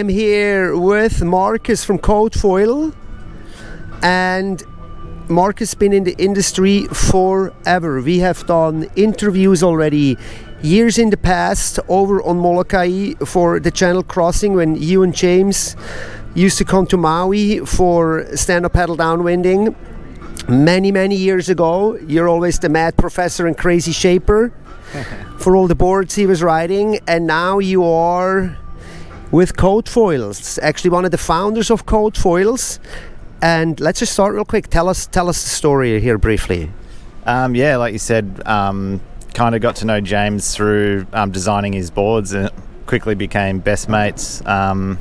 I'm here with Marcus from Codefoil, and Marcus has been in the industry forever. We have done interviews already years in the past over on Molokai for the Channel Crossing when you and James used to come to Maui for stand-up paddle downwinding many years ago. You're always the mad professor and crazy shaper for all the boards he was riding, and now you are with Codefoils, actually one of the founders of Codefoils. And let's just start real quick. Tell us the story here briefly. Like you said, kind of got to know James through designing his boards, and quickly became best mates. And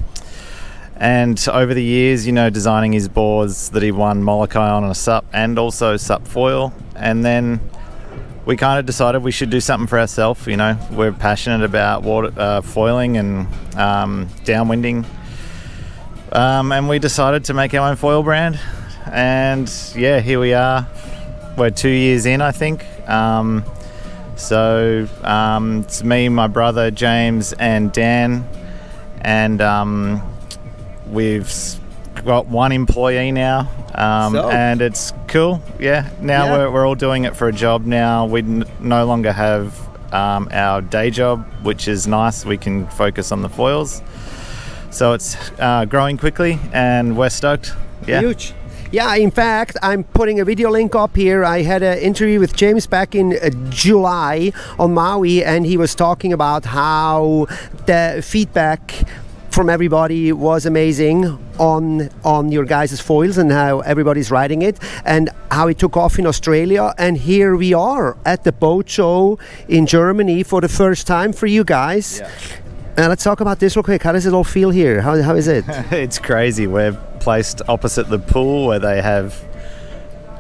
over the years, designing his boards that he won Molokai on a SUP and also SUP foil. And then we kind of decided we should do something for ourselves. We're passionate about water, foiling and downwinding. And we decided to make our own foil brand. And here we are. We're 2 years in, I think. It's me, my brother James, and Dan. And we've got one employee now. And it's cool. We're all doing it for a job now. We no longer have our day job, which is nice. We can focus on the foils. So it's growing quickly, and we're stoked. Huge. Yeah, in fact, I'm putting a video link up here. I had an interview with James back in July on Maui, and he was talking about how the feedback from everybody was amazing on your guys' foils and how everybody's riding it and how it took off in Australia. And here we are at the boat show in Germany for the first time for you guys. Let's talk about this real quick. How does it all feel here? How is it? It's crazy. We're placed opposite the pool where they have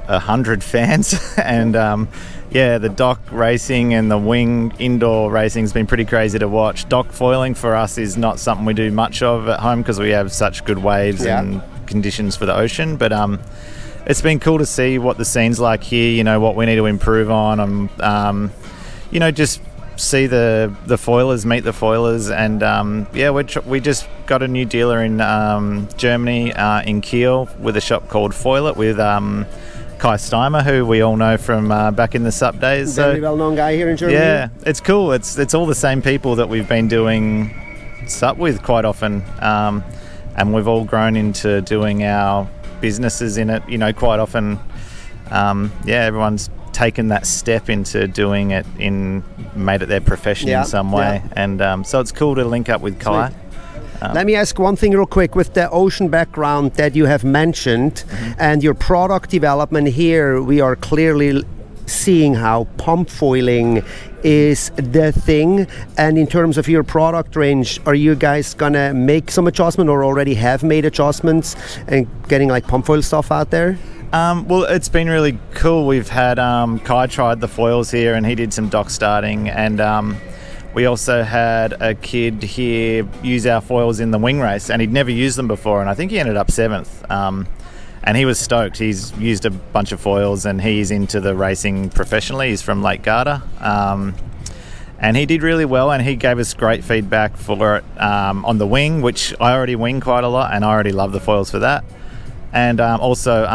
100 fans and the dock racing and the wing indoor racing has been pretty crazy to watch. Dock foiling for us is not something we do much of at home because we have such good waves and conditions for the ocean, but it's been cool to see what the scene's like here, what we need to improve on, just see the foilers meet the foilers. And we just got a new dealer in Germany, in Kiel, with a shop called Foil It with Kai Steimer, who we all know from back in the SUP days. Very well-known guy here in Germany. Yeah, it's cool. It's all the same people that we've been doing SUP with quite often, and we've all grown into doing our businesses in it. Quite often, everyone's taken that step into doing it, made it their profession in some way, and so it's cool to link up with Kai. Let me ask one thing real quick. With the ocean background that you have mentioned and your product development here, we are clearly seeing how pump foiling is the thing. And in terms of your product range, are you guys gonna make some adjustment or already have made adjustments and getting like pump foil stuff out there? Well, it's been really cool. We've had Kai tried the foils here and he did some dock starting, and we also had a kid here use our foils in the wing race, and he'd never used them before, and I think he ended up 7th. And he was stoked. He's used a bunch of foils and he's into the racing professionally. He's from Lake Garda. And he did really well, and he gave us great feedback for it on the wing, which I already wing quite a lot, and I already love the foils for that. And also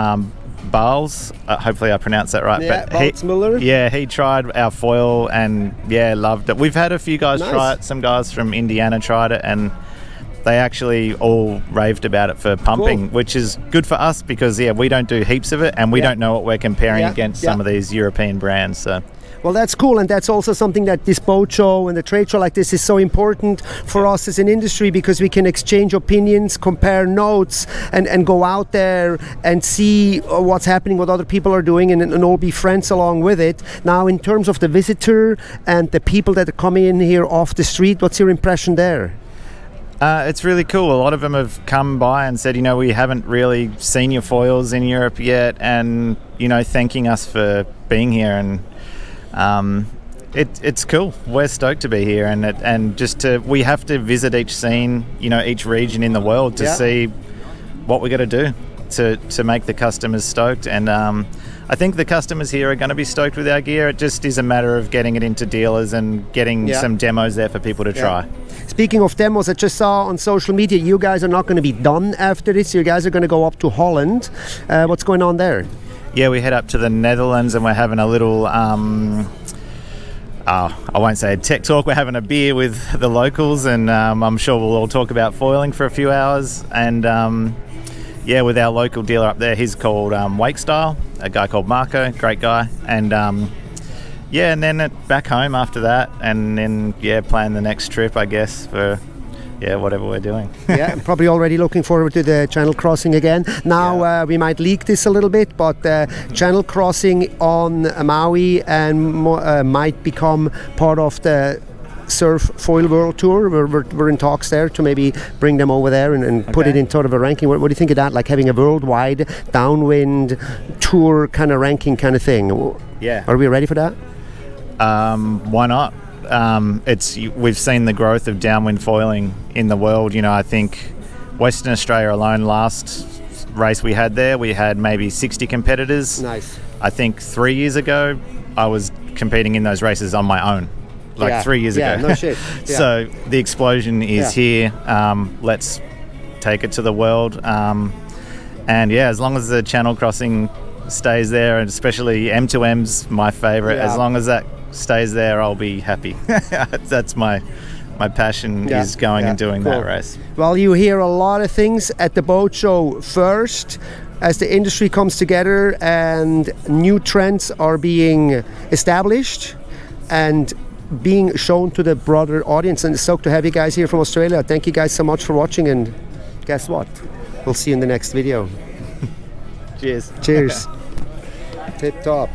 Bals, hopefully I pronounced that right. Yeah, Balzmuller. Yeah, he tried our foil and loved it. We've had a few guys try it. Some guys from Indiana tried it, and they actually all raved about it for pumping, which is good for us because we don't do heaps of it, and we don't know what we're comparing against some of these European brands. So. Well, that's cool, and that's also something that this boat show and the trade show like this is so important for us as an industry, because we can exchange opinions, compare notes, and go out there and see what's happening, what other people are doing, and all be friends along with it. Now, in terms of the visitor and the people that are coming in here off the street, what's your impression there? It's really cool. A lot of them have come by and said, we haven't really seen your foils in Europe yet, and, thanking us for being here. And it's cool. We're stoked to be here, and we have to visit each scene, each region in the world to see what we got to do. to make the customers stoked. And I think the customers here are going to be stoked with our gear. It just is a matter of getting it into dealers and getting some demos there for people to try. Speaking of demos, I just saw on social media you guys are not going to be done after this. You guys are going to go up to Holland. What's going on there? Yeah, we head up to the Netherlands and we're having a little, I won't say a tech talk, we're having a beer with the locals, and I'm sure we'll all talk about foiling for a few hours. And with our local dealer up there, he's called Wakestyle, a guy called Marco, great guy. And and then back home after that, and then plan the next trip, I guess, for whatever we're doing. Probably already looking forward to the channel crossing again. Now we might leak this a little bit, but channel crossing on Maui and might become part of the Surf Foil World Tour. We're in talks there to maybe bring them over there and put it in sort of a ranking. What do you think of that? Like having a worldwide downwind tour kind of ranking kind of thing. Yeah. Are we ready for that? Why not? We've seen the growth of downwind foiling in the world. I think Western Australia alone, last race we had there, we had maybe 60 competitors. Nice. I think 3 years ago I was competing in those races on my own. 3 years ago. No shit. So the explosion is here. Let's take it to the world. As long as the channel crossing stays there, and especially M2M's my favourite, as long as that stays there, I'll be happy. That's my passion, is going and doing that race. Well, you hear a lot of things at the boat show first as the industry comes together and new trends are being established and being shown to the broader audience. And stoked to have you guys here from Australia. Thank you guys so much for watching, and guess what? We'll see you in the next video. Cheers. Cheers. Tip top.